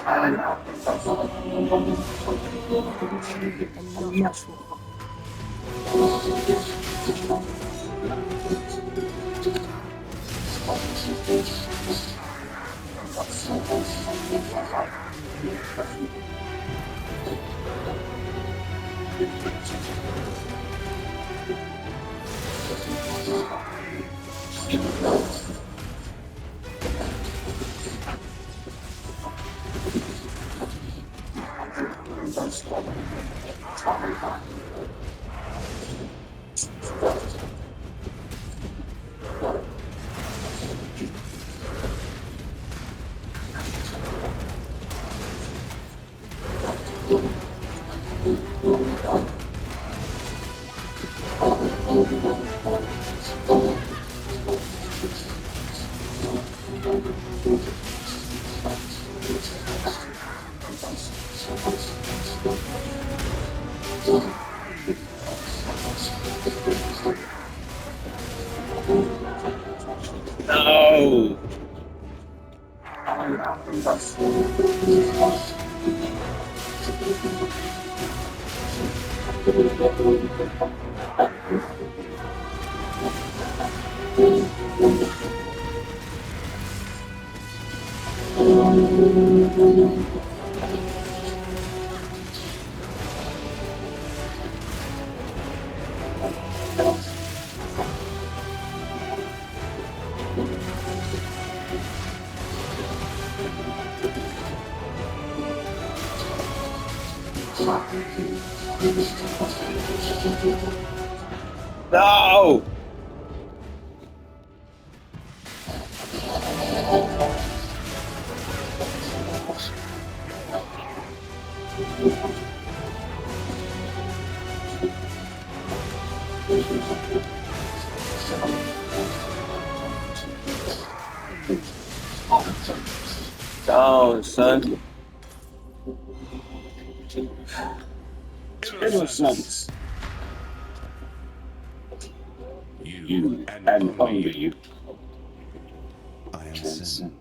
and not before. No! No! Oh, son. Innocence. You and only you. I am sin,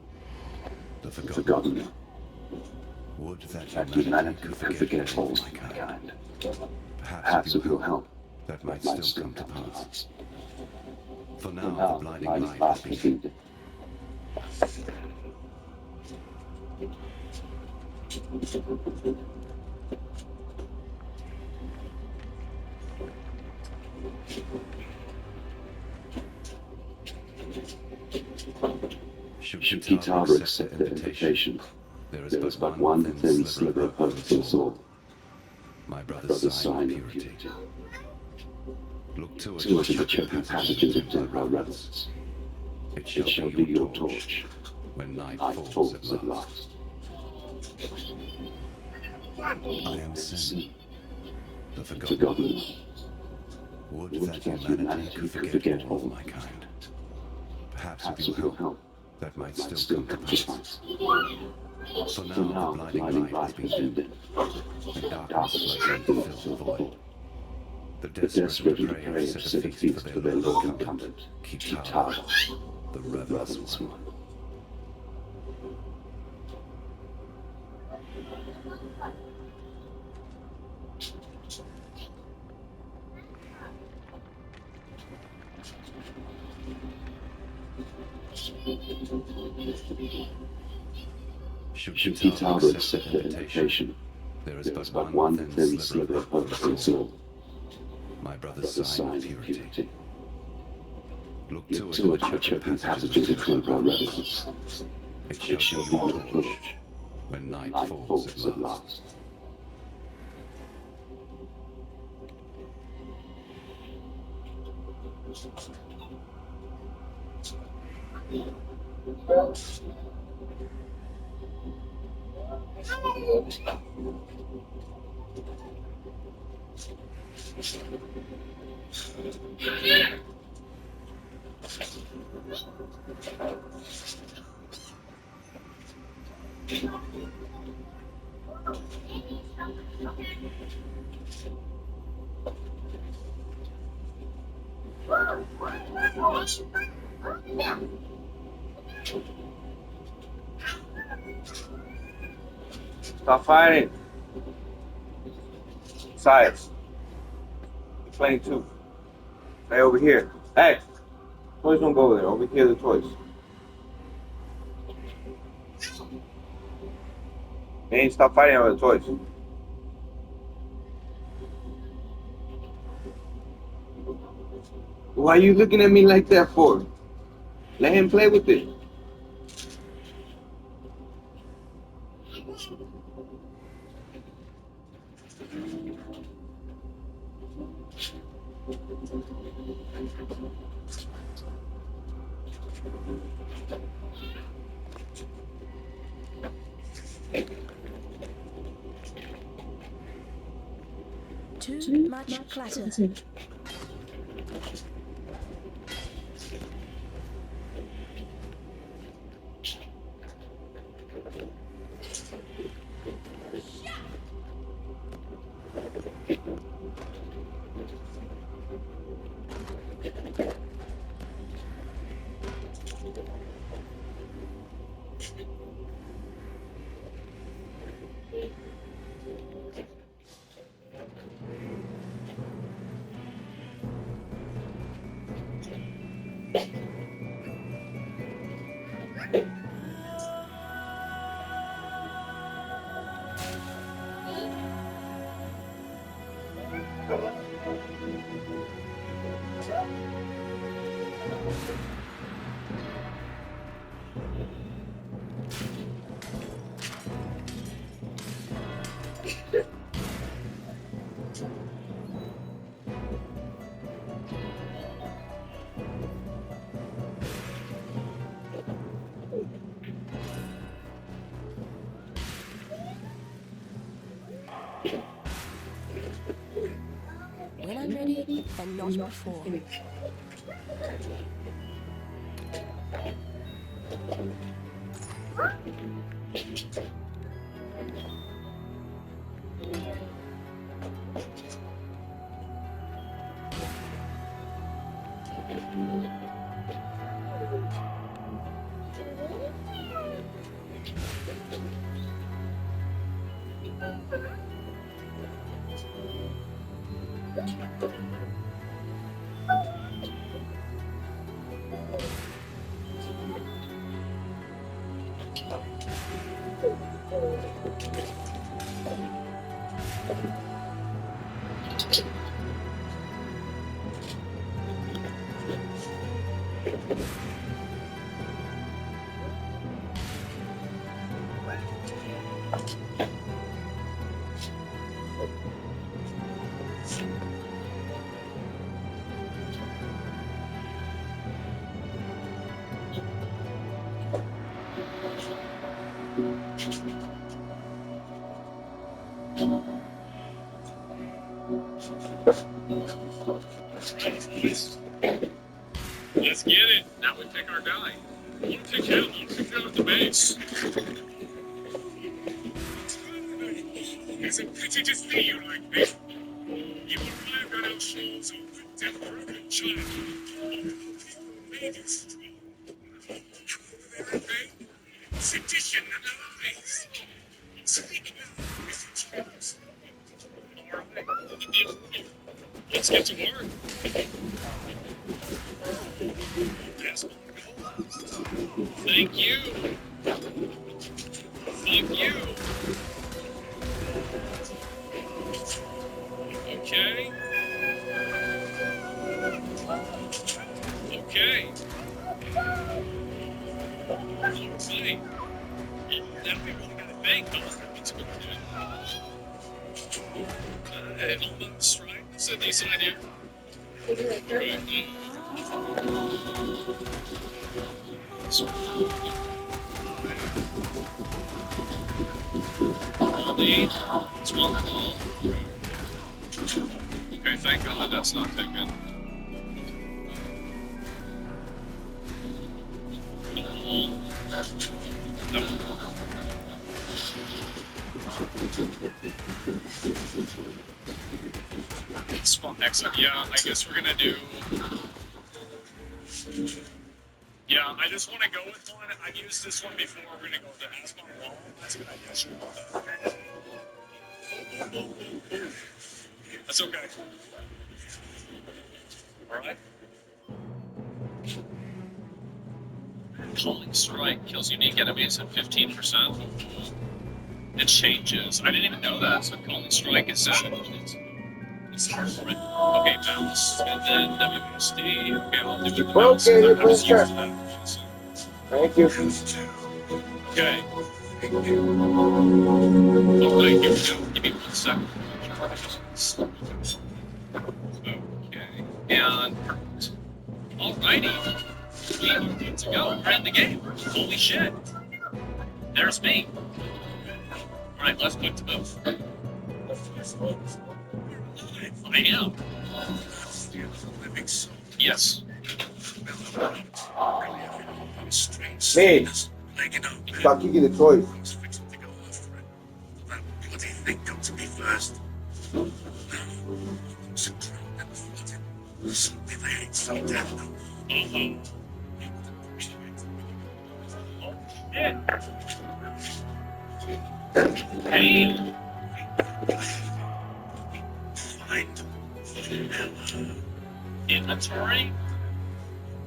the Forgotten. Would that That humanity humanity could forget all mankind. mankind. Perhaps Perhaps it will help. that might Might still come to pass. For For now, now, the the blinding blinding light light has has been. been. Should Should Kitara Kitara accept the invitation, there is but one thin sliver of hope for us all. my My brother's brother's sign sign of of purity. purity. Look to To it us in the choking passages of Templar rebels. It It shall be your torch when night night falls falls at last. I am sin, the Forgotten. Would Would that that humanity could forget all mankind. Perhaps Perhaps it will help. That might Might still come to pass. For For now, now, the the blinding blinding light light has has been been dimmed, dim. and darkness Darkness flows in to fill the void. The desperate and the prey have set a feast for their Lord incumbent, Kitara, the reverence one. Should Kitara accept the invitation, there is but one thin sliver of hope for us all. My brother's The sign sign of of purity. purity. Look Look to to it it in the choking passages of Templar rebels. It It shall shall be be your your torch torch when night night falls falls at last. Stop fighting. Sides. You're playing two. Stay over here. Hey! Toys don't go there. Over here, the toys. Hey, stop fighting over the toys. Why are you looking at me like that for? Let him play with it. Too much clutter. When I'm ready, and not before. Let's get it. Now we pick our guy. You pick him. You pick out the base. It's a pity to see you like this. You arrived on our shores with death-broken child. Made you strong. Everything. Sedition and lies. Speak now, Mr. Charles. All right. Let's get to work. Thank you. Thank you. Okay. Okay. Okay. Now we really gotta thank God. Almost right. Sit this idea. Right. Okay, thank God that's not taken. No. Spawn exit. Yeah, I guess we're gonna do. Yeah, I just want to go with one. I've used this one before. We're gonna go with the Asmar Wall. That's a good idea. That's okay. Alright. Calling Strike kills unique enemies at 15%. It changes. I didn't even know that. So Calling Strike is it's different. Okay, bounce. And then WSD. Okay, I'll do it with bounce. Okay, I'm just sure. used to that. So, Thank you. okay. Alright, here we go. Give me 1 second. Okay. And perfect. Alrighty. We are good to go. We're in the game. Holy shit. There's me. Alright, let's click to move. I am. Yes. Me. Stop kicking the toys. Bloody thing come to me first. Something they ain't so dead. Hey. Find inventory.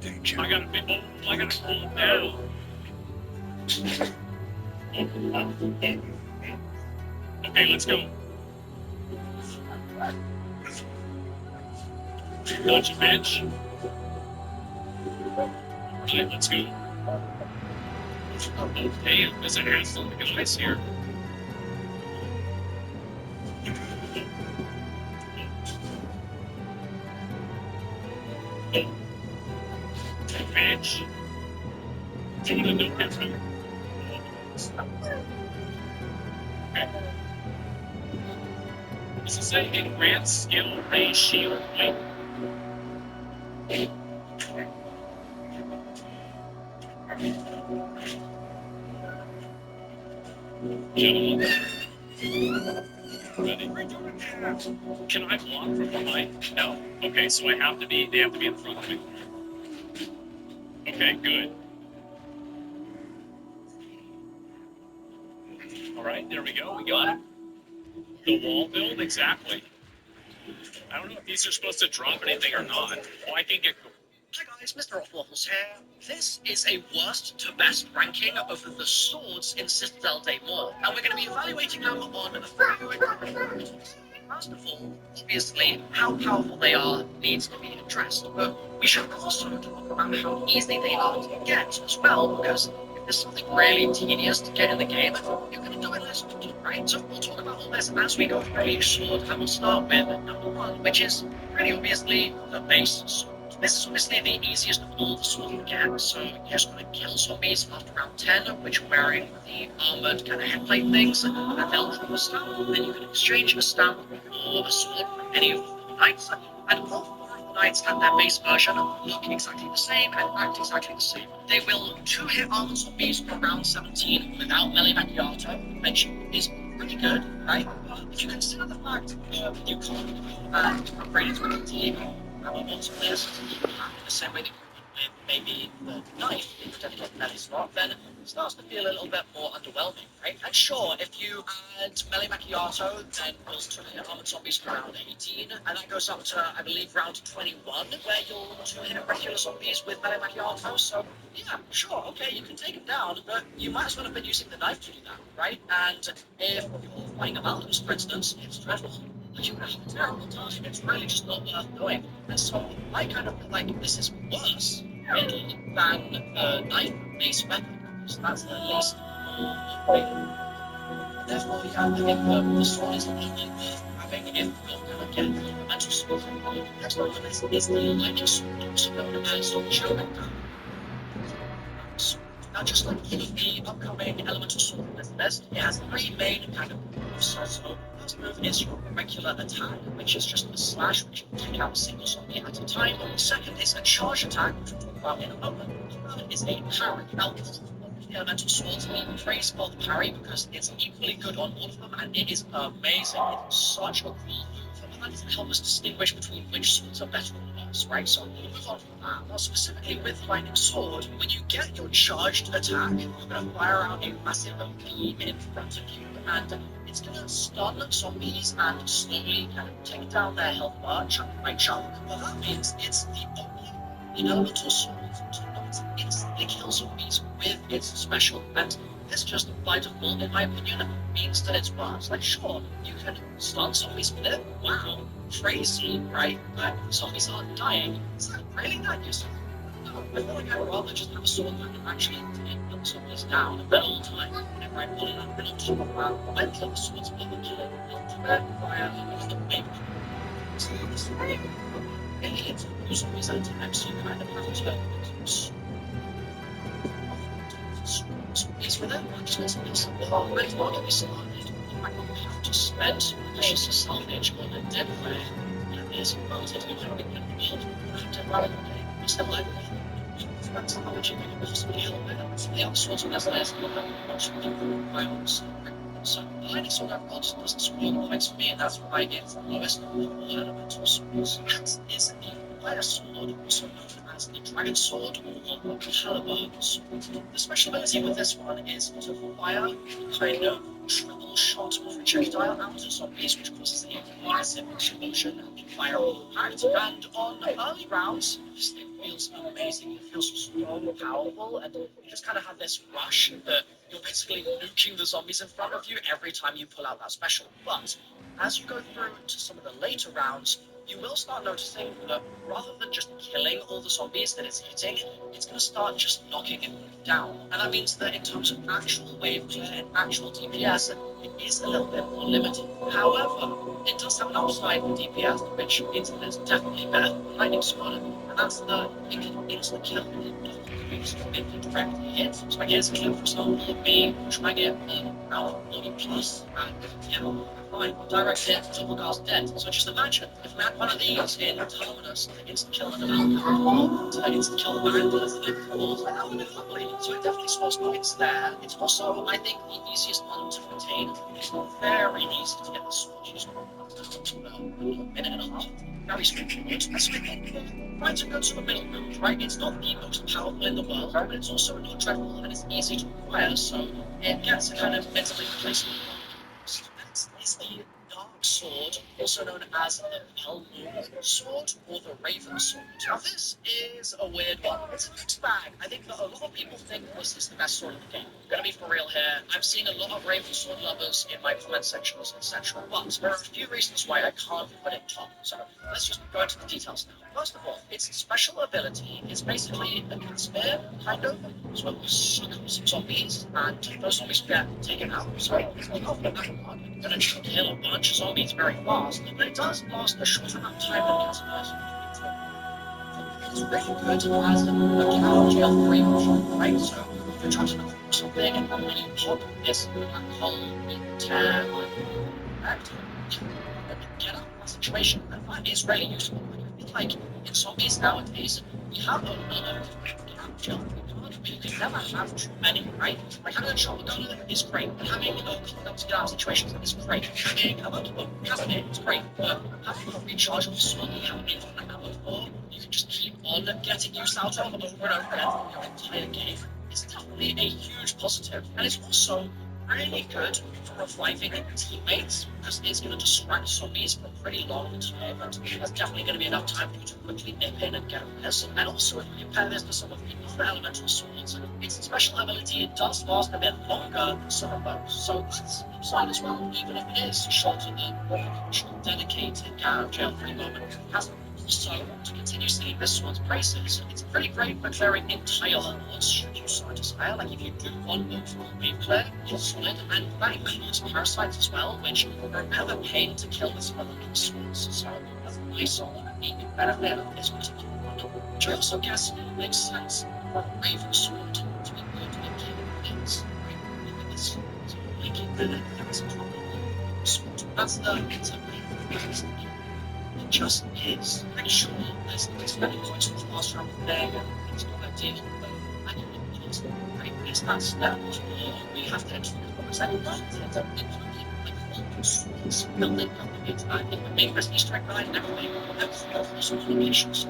I gotta pull it down. Okay, let's go. Gotcha, bitch. Alright, let's go. Okay, there's a handful of guys here. Bitch. Do you want to know him? Okay. Does it say enhanced skill ratio? Wait. Gentlemen. Ready? Can I block from behind? No. Okay, so they have to be in front of me. Okay, good. Alright, there we go. We got it. The wall build, exactly. I don't know if these are supposed to drop anything or not. Oh, I think it. Hi guys, Mr. Waffles here. This is a worst to best ranking of the swords in Citadel Day Mall, and we're going to be evaluating them on a few factors. First of all, obviously, how powerful they are needs to be addressed, but we should also talk about how easy they are to get as well, because if there's something really tedious to get in the game, you're going to do it less often, right? So we'll talk about all this as we go through each sword, and we'll start with number 1, which is pretty obviously the base sword. This is obviously the easiest of all the swords you get, so you're just going to kill zombies after round 10, which are wearing the armored kind of headplate things, and they'll drop a stamp, then you can exchange a stamp or a sword from any of the knights, and all 4 of the knights and their base version look exactly the same and act exactly the same. They will 2-hit armored zombies for round 17 without melee macchiato, which is pretty good, right? But if you consider the fact that you can't upgrade it to a team, onto this, the same way that you would with maybe the knife in the dedicated melee slot, then it starts to feel a little bit more underwhelming, right? And sure, if you add melee macchiato, then we'll hit armored zombies for round 18, and that goes up to, I believe, round 21, where you'll 2-hit regular zombies with melee macchiato, so yeah, sure, okay, you can take them down, but you might as well have been using the knife to do that, right? And if you're fighting a mountains, for instance, it's dreadful. You have a terrible time, it's really just not worth doing. And so I kind of feel like this is worse, really, than the knife-based weapon, because that's the least therefore, yeah, I think the sword is only worth having if you're going to get the elemental sword. Next one on this is the lightning sword, also known as the Chogan. Now, just like any of the upcoming elemental sword in this list, it has 3 main kind of moves. So, first move is your regular attack, which is just a slash, which you can take out a single zombie at a time. The second is a charge attack, which we'll talk about in a moment. The third is a parry. Now, the elemental swords we praise for the parry because it's equally good on all of them, and it is amazing. It's such a cool move, and that doesn't help us distinguish between which swords are better or boss, right? So we'll move on from that. Now, specifically with Lightning Sword, when you get your charged attack, you're going to fire out a massive beam in front of you, and it's going to stun zombies and slowly kind of take down their health bar chunk by chunk. What that means, it's the only elemental sword to not instantly kill zombies with its special, and this just by default, in my opinion, means that it's worse. Like, sure, you can stun zombies with it. Wow, crazy, right? But zombies aren't dying. Is that really that useful? No, I feel like I'd rather just have a sword that can actually take the zombies down at all time. Whenever I pull it up, and on top of that, when kill the swords with the killing, ultimate fire, and the wave. So this way, really, it's zombies at times, so you kind of have to is with it, which is already already started. I don't have to spend precious salvage on a dead prey. And there's relatively very good build and rather than still like that's how much you can possibly help with. The other sorts of less much violence. So the lightning sword I've got doesn't score the points for me, and that's why it's the lowest of all elemental swords. That is the fire sword, also known as the dragon sword or caliber sword. The special ability with this one is to fire kind of triple shot projectile out of zombies, which causes a massive explosion and fire impact. And on early rounds, it feels amazing. It feels so powerful, and you just kind of have this rush that you're basically nuking the zombies in front of you every time you pull out that special. But as you go through to some of the later rounds, you will start noticing that rather than just killing all the zombies that it's hitting, it's going to start just knocking them down. And that means that in terms of actual wave clear and actual DPS, it is a little bit more limited. However, it does have an upside for DPS, which means that it's definitely better than Lightning Sword, and that's that it can insta kill in direct hit. So I guess a kill, for example, of me, try to get around 40 plus, and yeah. Fine, direct hit, double cast dead. So just imagine if we had one of these in Terminus, like instant kill the developer, or to instant kill the Vandals, and that would be lovely. So it definitely scores points there. It's also, I think, the easiest one to retain. It's very easy to get the sword used a minute and a half. Very straightforward. That's quite a good sort of middle ground, right? It's not the most powerful in the world, but it's also not dreadful and it's easy to acquire, so it gets a kind of mentally replaceable. Is the Dark Sword, also known as the Pelmoon Sword or the Raven Sword. Now this is a weird one. It's a mixed bag. I think that a lot of people think this is the best sword in the game. I'm gonna be for real here. I've seen a lot of Raven Sword lovers in my comment sections, etc. But there are a few reasons why I can't put it top. So let's just go into the details now. First of all, its special ability is basically a cat spear, kind of. So it will suck up some zombies, and those zombies get taken out. So it's not off the back part. You're gonna kill a bunch of zombies very fast, but it does last a short amount of time than cat spears. It's really good as a cow jail free option, right? So if you're trying to look for something and when you pop this black hole, tear, effect, get out of that situation, and that is really useful. I feel like in zombies nowadays, we have a lot of gel free cards, but you can never have too many, right? Like having a shotgun is great, but having a cooldown to get out of situations is great. Having a multiple cabinet is great, but having a rechargeable sword you haven't been on ammo for, you can just keep on getting use out of over and over again for your entire game. It's definitely a huge positive, and it's also really good for reviving teammates because it's going to distract zombies for a pretty long time, and there's definitely going to be enough time for you to quickly nip in and get a piss. And also, if you compare this to some of the other elemental swords, its special ability it does last a bit longer than some of those. So it's upside as well, even if it is shorter than the actual dedicated jail free moment has. So, to continue seeing this sword's praises, it's pretty great for clearing entire hordes should you so desire. Like if you do one move for wave clear, it's solid, and that includes parasites as well, which are never paid to kill with other swords. So that's a nice unique benefit of this particular one, which I also guess makes sense for a Raven sword to be good at killing things. Right? It's making that it's a proper sword. That's the it just is. Pretty sure there's many points with the last round there, and it's not ideal, but I can look at it. Right? It's that step, we have to enter the box. I would like to end up in like swords building in the main quest Easter egg guide and everything. I've got all sorts of locations.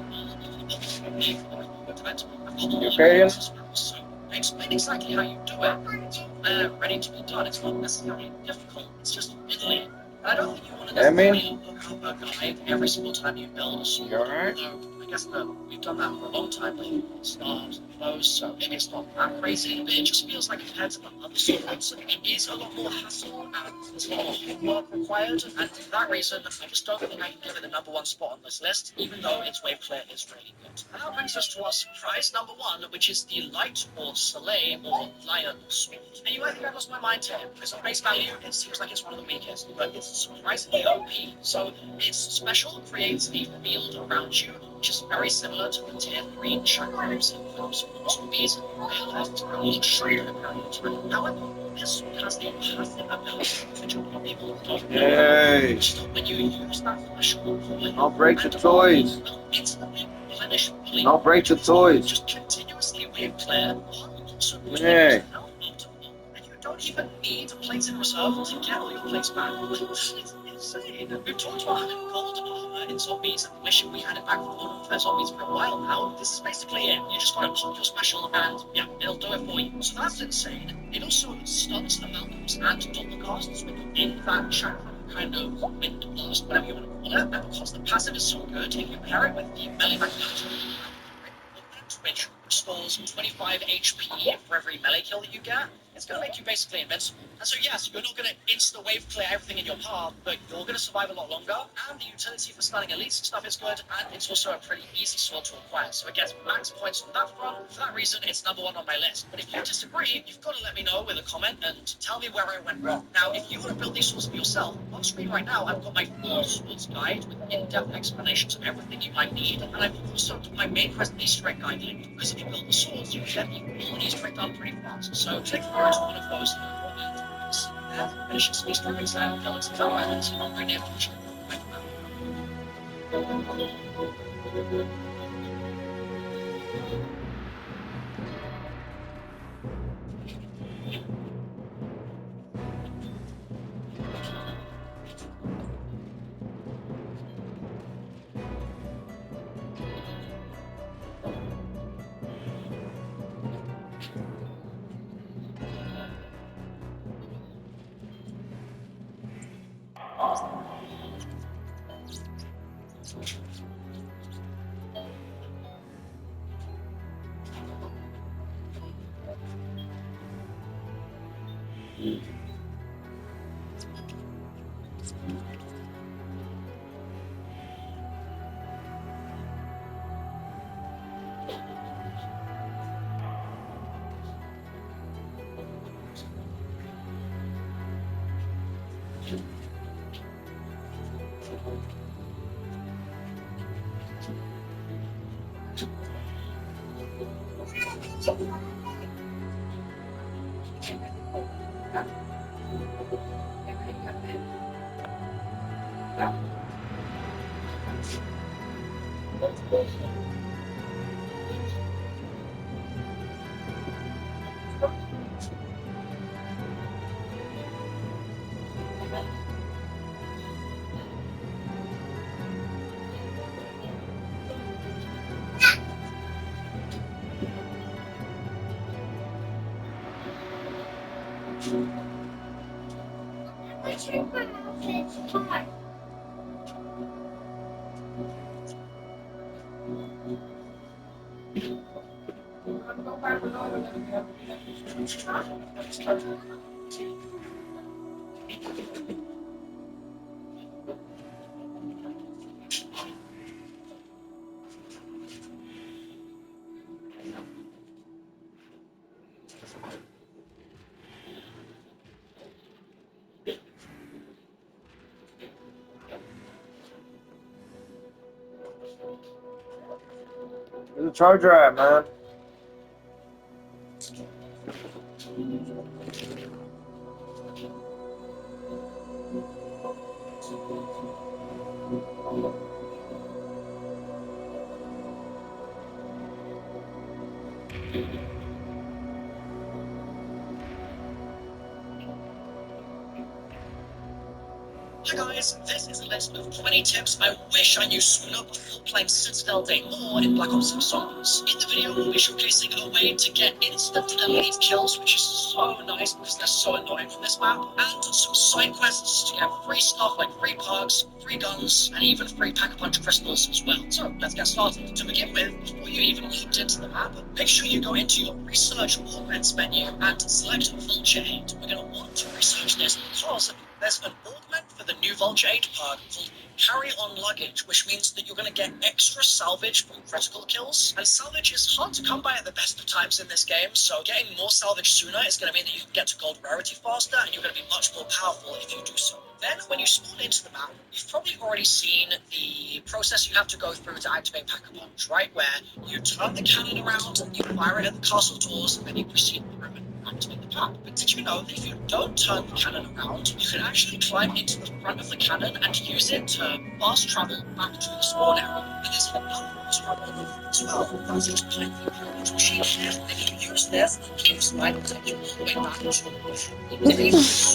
You okay, Ian? So I explain exactly how you do it. It's all there, ready to be done. It's not necessarily difficult. It's just fiddly. And I don't think you want to necessarily look up a guide every single time you build a sword. You alright? Although I guess that we've done that for a long time with stars and flows, so maybe it's not that crazy, but it just feels like compared to the other swords, it is a lot more hassle and there's a lot more homework required, and for that reason, I just don't think I can give it the number one spot on this list, even though its wave clear is really good. And that brings us to our surprise number one, which is the Light or Soleil or Lion Sword. And you might think I lost my mind here, because on face value, it seems like it's one of the weakest, but it's surprisingly OP. So its special creates a field around you, which is very similar to the tier 3 chakrams in films for zombies. It has to really shoot the period. However, this sword has the passive ability, which a lot of people don't know. Hey. Which is when you use that threshold point, Don't break the toys. instantly replenish fully. Don't break the toys. Just continuously wave clear. Hey. And you don't even need plates in reserve to get all your plates back. It's insane. We've talked about gold armor in zombies and wishing we had it back for Modern Warfare Zombies for a while now. This is basically it. You just gotta pop your special and yeah, it'll do it for you. So that's insane. It also stuns the Malcolms and Doppelgasts within that chakra kind of wind blast, whatever you want to call it. And because the passive is so good, if you pair it with the melee magnetic, which restores 25 HP for every melee kill that you get, it's going to make you basically invincible. And so yes, you're not going to insta-wave clear everything in your path, but you're going to survive a lot longer, and the utility for stunning elites and stuff is good, and it's also a pretty easy sword to acquire, so it gets max points on that front. For that reason, it's number one on my list. But if you disagree, you've got to let me know with a comment and tell me where I went wrong. Now, if you want to build these swords for yourself, on screen right now, I've got my full swords guide with in-depth explanations of everything you might need, and I've also got my main quest Easter egg guide link, because if you build the swords, you get the full Easter egg done pretty fast. So click through to one of those and finish some Easter eggs and fill in some fellow islands on my near future. Where's the charger at, man? Hi guys, this is a list of 20 tips I wish I knew sooner before playing Citadel Day more in Black Ops 6 Zombies. In the video, we'll be showcasing a way to get instant elite kills, which is so nice because they're so annoying from this map, and some side quests to get free stuff like free perks, free guns, and even free Pack-a-Punch crystals as well. So let's get started. To begin with, before you even logged into the map, make sure you go into your research augments menu and select Vulture 8. We're going to want to research this because there's an augment for the new Vulture 8 perk called Carry On Luggage, which means that you're going to get extra salvage from critical kills. And salvage is hard to come by at the best of times in this game, so getting more salvage sooner is going to mean that you can get to gold rarity faster, and you're going to be much more powerful if you do so. Then, when you spawn into the map, you've probably already seen the process you have to go through to activate Pack-a-Punch, right? Where you turn the cannon around, you fire it at the castle doors, and then you proceed through and activate the pack. But did you know that if you don't turn the cannon around, you can actually climb into the front of the cannon and use it to fast travel back to the spawn area? And there's another fast travel as well. That's just behind the Pack-a-Punch machine here. If you use this, it keeps sliding you all the way back to the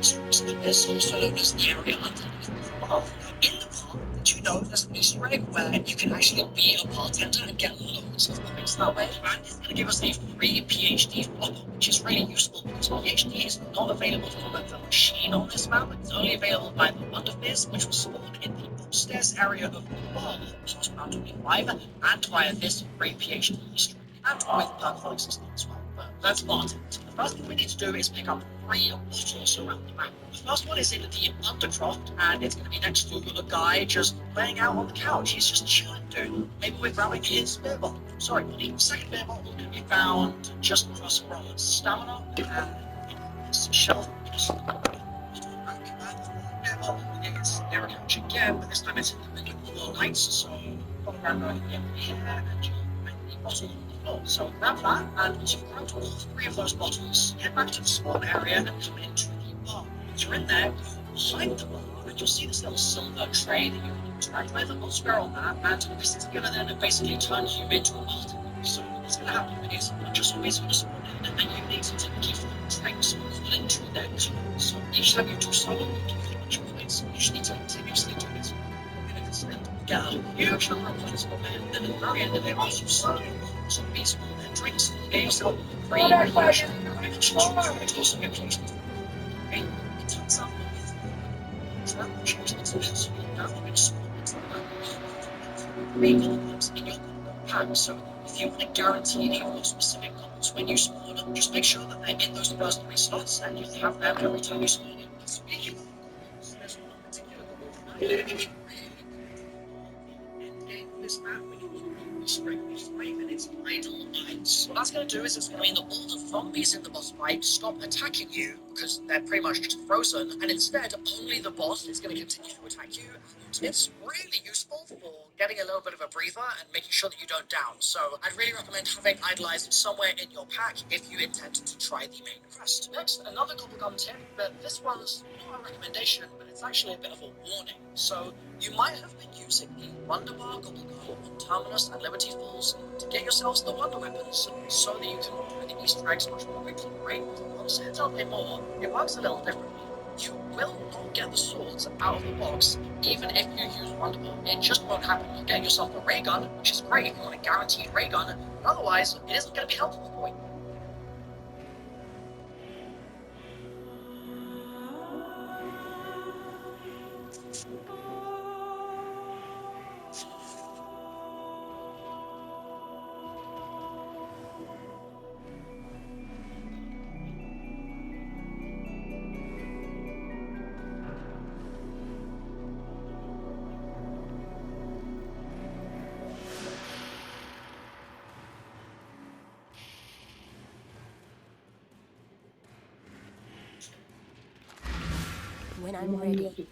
there's also known as the area underneath the bar. In the bar, did you know there's an Easter egg where you can actually be a bartender and get loads of points that way? And it's going to give us a free PhD flopper, which is really useful because PhD is not available from the machine on this map. It's only available by the Wonder Fizz, which will spawn in the upstairs area of the bar past round 25, and via this free PhD Easter egg, and with perk system as well. But that's bartending. The first thing we need to do is pick up 3 bottles around the map. The first one is in the Undercroft, and it's going to be next to a guy just laying out on the couch. He's just chilling, dude. Maybe we're grabbing his beer bottle. Sorry, buddy. Second beer bottle can be found just across from stamina and this shelf. Just beer bottle is near a couch again, but this time it's in the middle of the night, so I'll grab it here and just make the bottle. So grab that, and once you've grabbed all 3 of those bottles, head back to the spawn area and come into the bar. Once you're in there, go behind the bar, and you'll see this little silver tray that you can interact with, and square on that, and this is going to then basically turn you into a bartender. So what's going to happen is you're just always going to spawn in, and you need to give them drinks according to their color. So each time you do so, you give them a points. You just need to continuously do it. Get a huge number of points for men, and then at the very end of it, once you've started some peaceful drinks, get yourself free reflection, which also get placed. Okay, it turns out that with travel changes to this, you now get small into the map. 3 gold in your pack, so if you want to guarantee that you've got specific goals when you spawn, just make sure that they're in those first 3 slots, and you have them every time you spawn in. Speaking of goals, there's one particular goal this map when you look at the spring fight and it's idle eyes. What that's going to do is it's going to mean that all the zombies in the boss fight stop attacking you because they're pretty much just frozen, and instead only the boss is going to continue to attack you. And it's really useful for getting a little bit of a breather and making sure that you don't down. So I'd really recommend having Idolized somewhere in your pack if you intend to try the main quest. Next, another Gobblegum tip, but this one's not a recommendation, but it's actually a bit of a warning. So you might have been using the Wonder Bar Gobblegum on Terminus and Liberty Falls to get yourselves the Wonder Weapons so that you can do the Easter eggs much more quickly, right? On Citadel Day more, it works a little differently. You will not get the swords out of the box, even if you use Wonder Bar. It just won't happen. You'll get yourself a ray gun, which is great if you want a guaranteed ray gun, but otherwise, it isn't going to be helpful for you. When I'm ready.